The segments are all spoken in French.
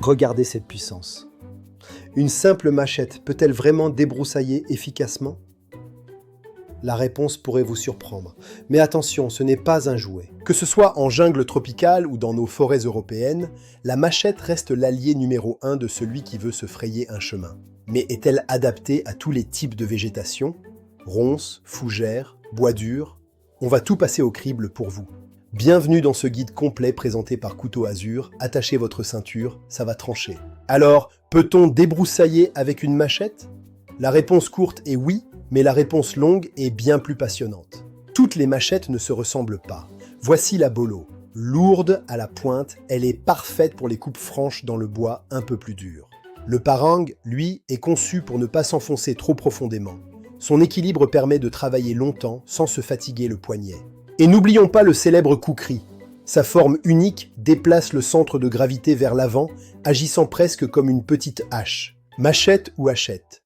Regardez cette puissance. Une simple machette peut-elle vraiment débroussailler efficacement? La réponse pourrait vous surprendre. Mais attention, ce n'est pas un jouet. Que ce soit en jungle tropicale ou dans nos forêts européennes, la machette reste l'allié numéro 1 de celui qui veut se frayer un chemin. Mais est-elle adaptée à tous les types de végétation? Ronces, fougères, bois dur? On va tout passer au crible pour vous. Bienvenue dans ce guide complet présenté par Couteau Azur. Attachez votre ceinture, ça va trancher. Alors, peut-on débroussailler avec une machette? La réponse courte est oui, mais la réponse longue est bien plus passionnante. Toutes les machettes ne se ressemblent pas. Voici la Bolo. Lourde à la pointe, elle est parfaite pour les coupes franches dans le bois un peu plus dur. Le Parang, lui, est conçu pour ne pas s'enfoncer trop profondément. Son équilibre permet de travailler longtemps sans se fatiguer le poignet. Et n'oublions pas le célèbre Kukri. Sa forme unique déplace le centre de gravité vers l'avant, agissant presque comme une petite hache. Machette ou hachette?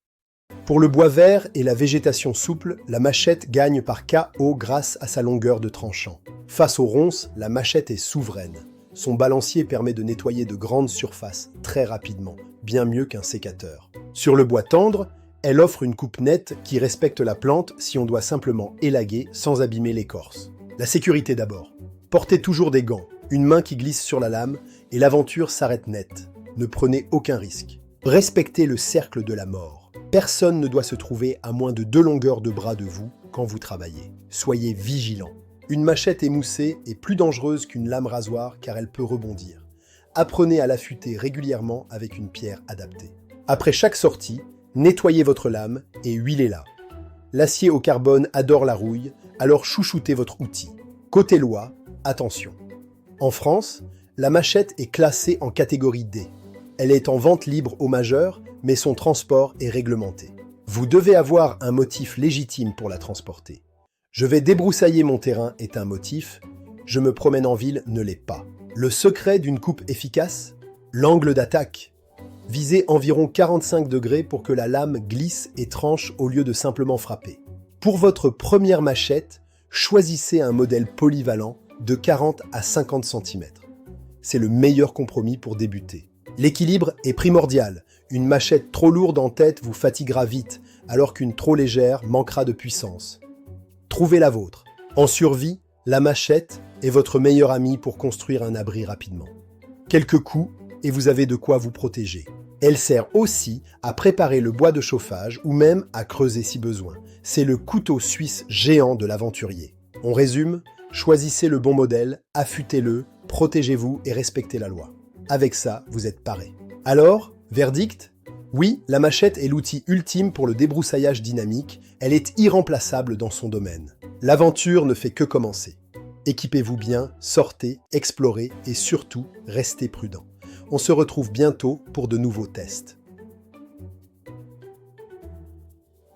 Pour le bois vert et la végétation souple, la machette gagne par KO grâce à sa longueur de tranchant. Face aux ronces, la machette est souveraine. Son balancier permet de nettoyer de grandes surfaces très rapidement, bien mieux qu'un sécateur. Sur le bois tendre, elle offre une coupe nette qui respecte la plante si on doit simplement élaguer sans abîmer l'écorce. La sécurité d'abord. Portez toujours des gants, une main qui glisse sur la lame et l'aventure s'arrête net. Ne prenez aucun risque. Respectez le cercle de la mort. Personne ne doit se trouver à moins de 2 longueurs de bras de vous quand vous travaillez. Soyez vigilants. Une machette émoussée est plus dangereuse qu'une lame rasoir car elle peut rebondir. Apprenez à l'affûter régulièrement avec une pierre adaptée. Après chaque sortie, nettoyez votre lame et huilez-la. L'acier au carbone adore la rouille, alors chouchoutez votre outil. Côté loi, attention. En France, la machette est classée en catégorie D. Elle est en vente libre aux majeurs, mais son transport est réglementé. Vous devez avoir un motif légitime pour la transporter. Je vais débroussailler mon terrain est un motif, je me promène en ville ne l'est pas. Le secret d'une coupe efficace? L'angle d'attaque. Visez environ 45 degrés pour que la lame glisse et tranche au lieu de simplement frapper. Pour votre première machette, choisissez un modèle polyvalent de 40 à 50 cm. C'est le meilleur compromis pour débuter. L'équilibre est primordial. Une machette trop lourde en tête vous fatiguera vite, alors qu'une trop légère manquera de puissance. Trouvez la vôtre. En survie, la machette est votre meilleur ami pour construire un abri rapidement. Quelques coups et vous avez de quoi vous protéger. Elle sert aussi à préparer le bois de chauffage ou même à creuser si besoin. C'est le couteau suisse géant de l'aventurier. On résume, choisissez le bon modèle, affûtez-le, protégez-vous et respectez la loi. Avec ça, vous êtes paré. Alors, verdict? Oui, la machette est l'outil ultime pour le débroussaillage dynamique, elle est irremplaçable dans son domaine. L'aventure ne fait que commencer. Équipez-vous bien, sortez, explorez et surtout, restez prudent. On se retrouve bientôt pour de nouveaux tests.